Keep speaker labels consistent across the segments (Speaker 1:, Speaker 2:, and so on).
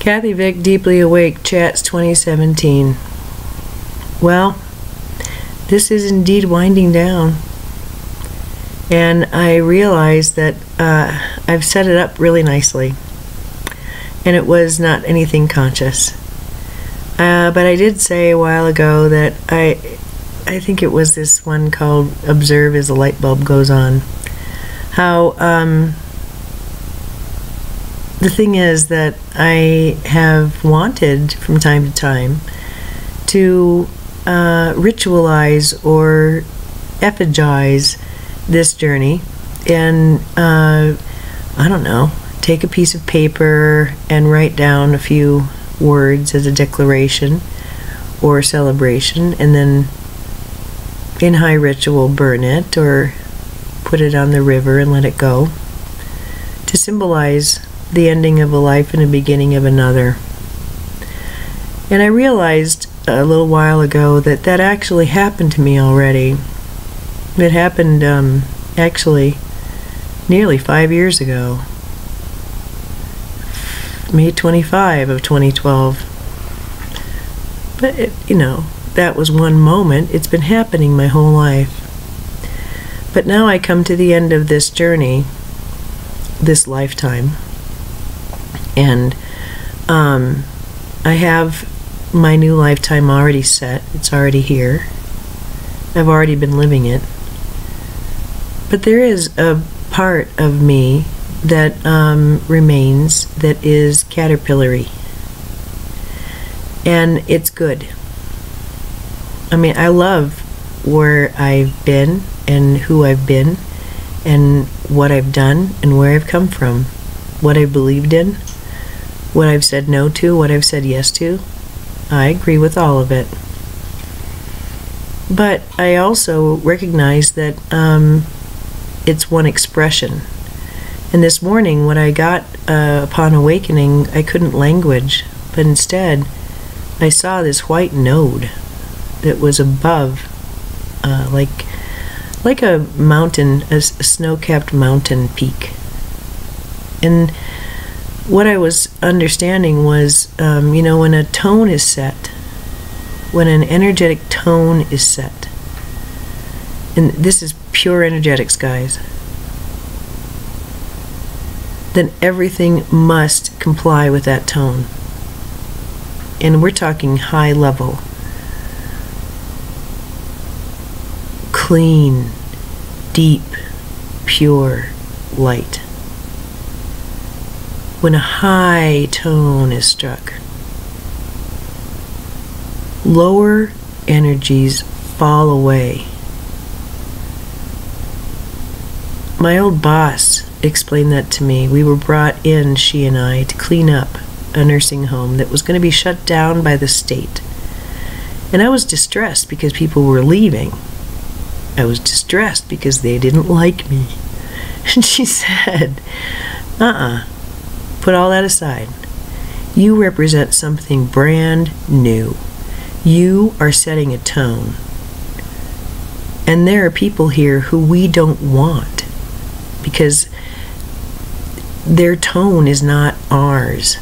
Speaker 1: Kathy Vick, Deeply Awake, Chats 2017. Well, this is indeed winding down. And I realized that I've set it up really nicely. And it was not anything conscious. But I did say a while ago that I think it was this one called Observe as the Light Bulb Goes On. How the thing is that I have wanted from time to time to ritualize or effigize this journey and I don't know, take a piece of paper and write down a few words as a declaration or celebration, and then in high ritual burn it or put it on the river and let it go, to symbolize the ending of a life and the beginning of another. And I realized a little while ago that that actually happened to me already. It happened actually nearly 5 years ago. May 25 of 2012. But that was one moment. It's been happening my whole life. But now I come to the end of this journey, this lifetime, and I have my new lifetime already set. It's already here. I've already been living it. But there is a part of me that remains that is caterpillary. And it's good. I mean, I love where I've been and who I've been and what I've done and where I've come from, what I believed in, what I've said no to, what I've said yes to. I agree with all of it. But I also recognize that it's one expression. And this morning, what I got upon awakening, I couldn't language, but instead I saw this white node that was above, like a mountain, a snow-capped mountain peak. And what I was understanding was, when a tone is set, when an energetic tone is set, and this is pure energetics, guys, then everything must comply with that tone. And we're talking high level, clean, deep, pure light. When a high tone is struck, lower energies fall away. My old boss explained that to me. We were brought in, she and I, to clean up a nursing home that was going to be shut down by the state. And I was distressed because people were leaving. I was distressed because they didn't like me. And she said, put all that aside. You represent something brand new. You are setting a tone. And there are people here who we don't want because their tone is not ours.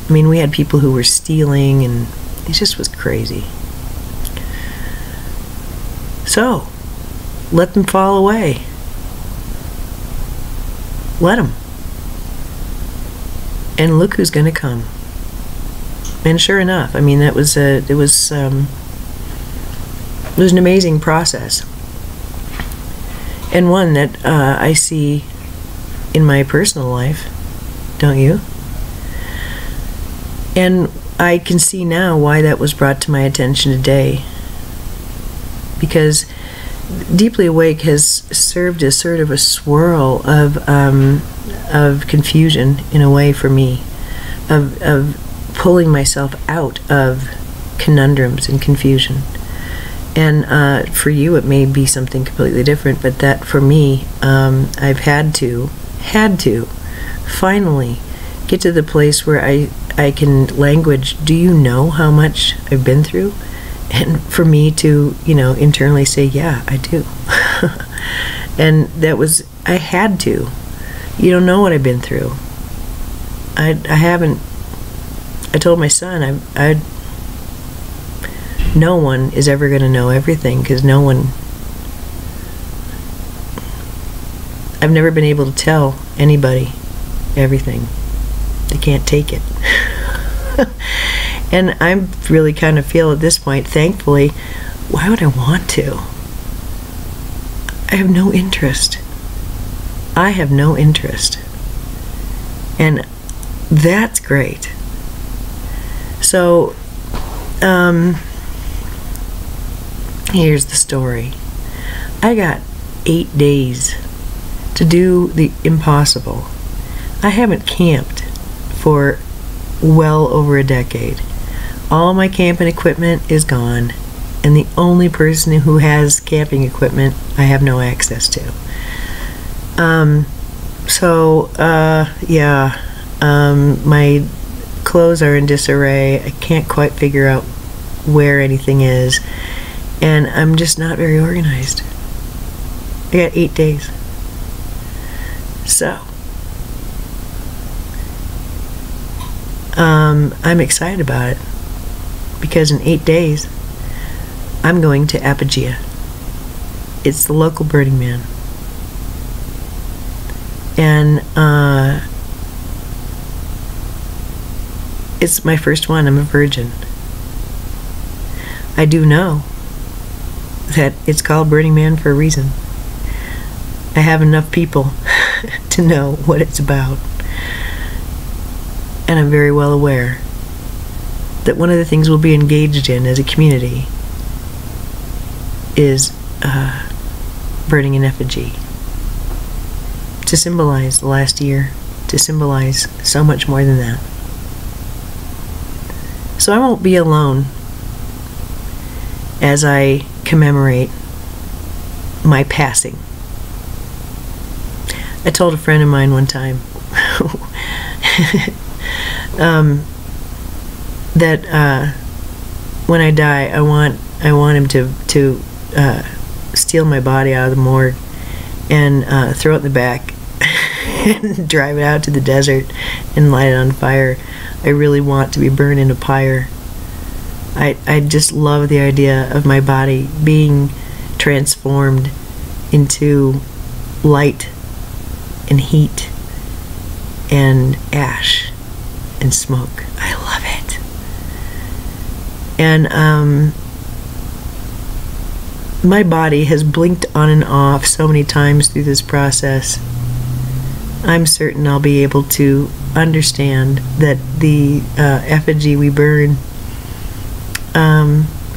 Speaker 1: I mean, we had people who were stealing, and it just was crazy. So, let them fall away. Let them. And look who's going to come. And sure enough, I mean, it was an amazing process, and one that I see in my personal life, don't you? And I can see now why that was brought to my attention today, because Deeply Awake has served as sort of a swirl of confusion in a way for me, of pulling myself out of conundrums and confusion. And for you it may be something completely different, but that for me, I've had to finally get to the place where I can language, do you know how much I've been through? And for me to, internally say, yeah, I do. And that was, I had to. You don't know what I've been through. I haven't I told my son, no one is ever going to know everything, because I've never been able to tell anybody everything. They can't take it. And I really kind of feel at this point, thankfully, why would I want to? I have no interest. I have no interest. And that's great. So, here's the story. I got 8 days to do the impossible. I haven't camped for well over a decade. All my camping equipment is gone, and the only person who has camping equipment I have no access to. My clothes are in disarray. I can't quite figure out where anything is, and I'm just not very organized. I got 8 days. So, I'm excited about it, because in 8 days, I'm going to Apogea. It's the local Burning Man. And, it's my first one. I'm a virgin. I do know that it's called Burning Man for a reason. I have enough people to know what it's about. And I'm very well aware that one of the things we'll be engaged in as a community is burning an effigy to symbolize the last year, to symbolize so much more than that. So I won't be alone as I commemorate my passing. I told a friend of mine one time that when I die, I want him to steal my body out of the morgue and throw it in the back and drive it out to the desert and light it on fire. I really want to be burned in a pyre. I just love the idea of my body being transformed into light and heat and ash and smoke. I love it. And my body has blinked on and off so many times through this process. I'm certain I'll be able to understand that the effigy we burn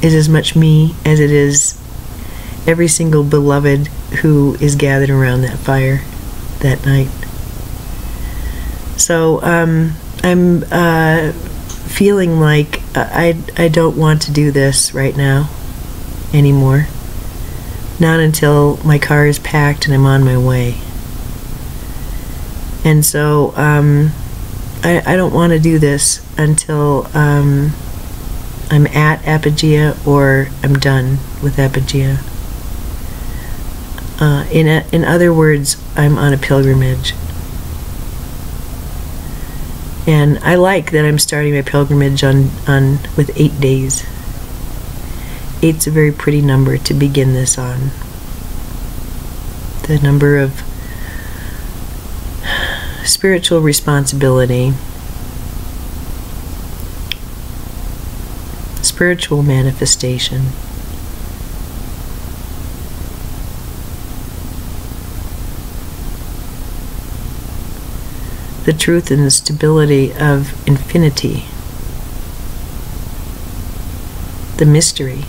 Speaker 1: is as much me as it is every single beloved who is gathered around that fire that night. So I'm feeling like I don't want to do this right now anymore. Not until my car is packed and I'm on my way. And so I don't want to do this until I'm at Apogea or I'm done with Apogea. In other words, I'm on a pilgrimage. And I like that I'm starting my pilgrimage on with 8 days. 8's a very pretty number to begin this on. The number of spiritual responsibility, spiritual manifestation, the truth and the stability of infinity, the mystery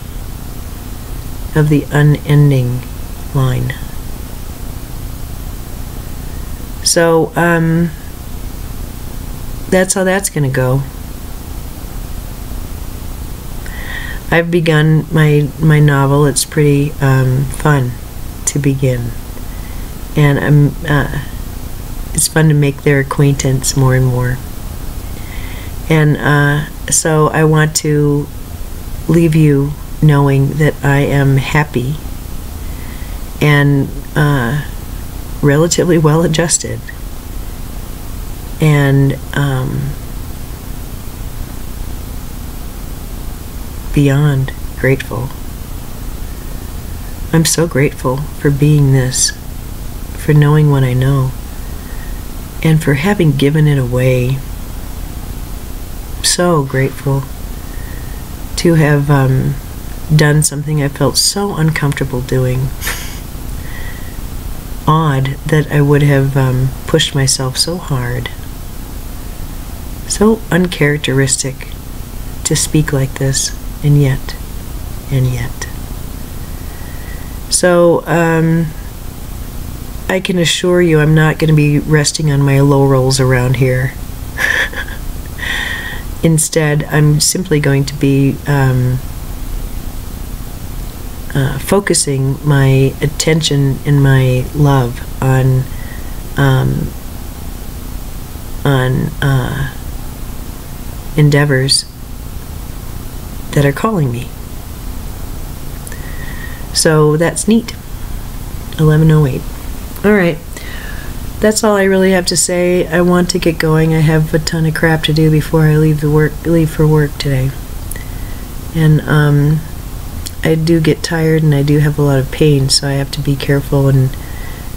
Speaker 1: of the unending line. So that's how that's going to go. I've begun my novel. It's pretty fun to begin, and it's fun to make their acquaintance more and more. And so I want to leave you knowing that I am happy and relatively well adjusted, and beyond grateful. I'm so grateful for being this, for knowing what I know, and for having given it away. So grateful to have done something I felt so uncomfortable doing. Odd that I would have pushed myself so hard. So uncharacteristic to speak like this, and yet. So, I can assure you I'm not going to be resting on my laurels around here. Instead, I'm simply going to be focusing my attention and my love on endeavors that are calling me. So that's neat. 11:08. All right. That's all I really have to say. I want to get going. I have a ton of crap to do before I leave for work today. And I do get tired and I do have a lot of pain, so I have to be careful and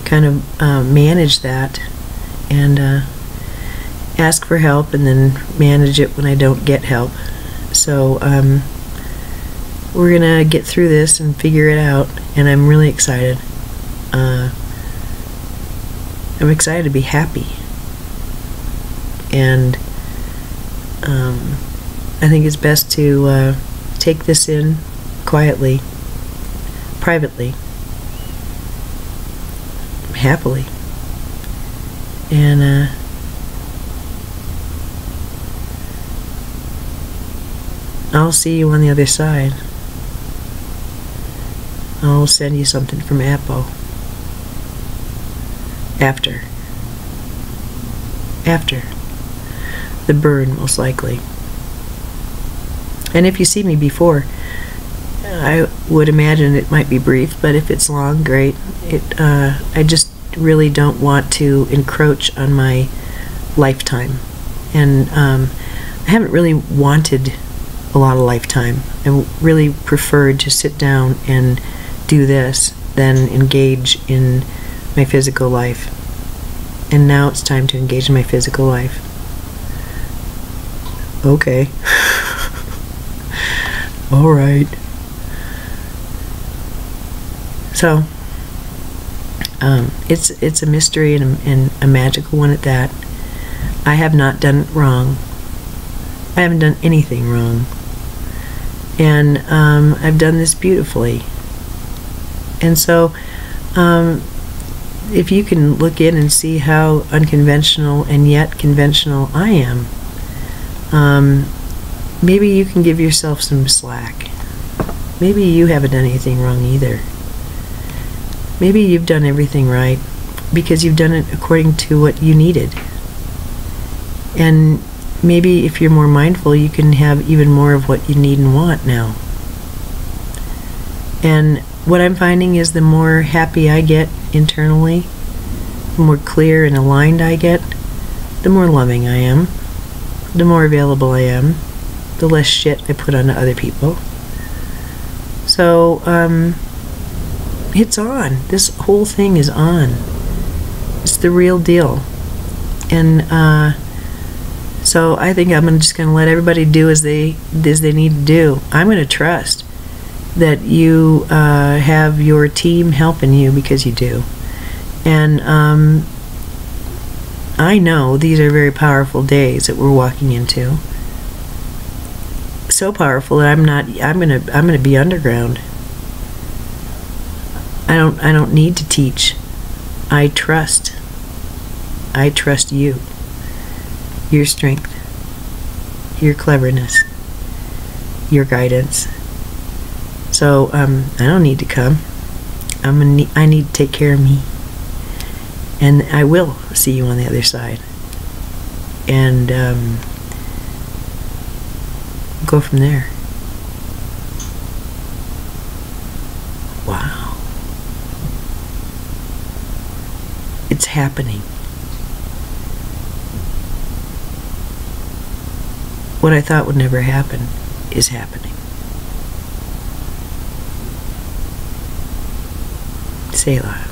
Speaker 1: kind of manage that and ask for help and then manage it when I don't get help. So we're gonna get through this and figure it out, and I'm really excited. I'm excited to be happy, and I think it's best to take this in quietly, privately, happily, and I'll see you on the other side. I'll send you something from Apple. After the burn, most likely. And if you see me before, I would imagine it might be brief, but if it's long, great. I just really don't want to encroach on my lifetime. And I haven't really wanted a lot of lifetime. I really preferred to sit down and do this than engage in my physical life. And now it's time to engage in my physical life. Okay. All right. So, it's a mystery and a magical one at that. I have not done it wrong. I haven't done anything wrong. And I've done this beautifully. And so, if you can look in and see how unconventional and yet conventional I am, maybe you can give yourself some slack. Maybe you haven't done anything wrong either. Maybe you've done everything right because you've done it according to what you needed. And maybe if you're more mindful, you can have even more of what you need and want now. And what I'm finding is the more happy I get internally, the more clear and aligned I get, the more loving I am, the more available I am, the less shit I put onto other people. So, it's on. This whole thing is on. It's the real deal. And, so I think I'm just going to let everybody do as they need to do. I'm going to trust that you have your team helping you because you do. And I know these are very powerful days that we're walking into. So powerful that I'm gonna be underground. I don't need to teach. I trust you. Your strength, your cleverness, your guidance. So I don't need to come. I need to take care of me. And I will see you on the other side. And go from there. Wow. It's happening. What I thought would never happen is happening. Selah.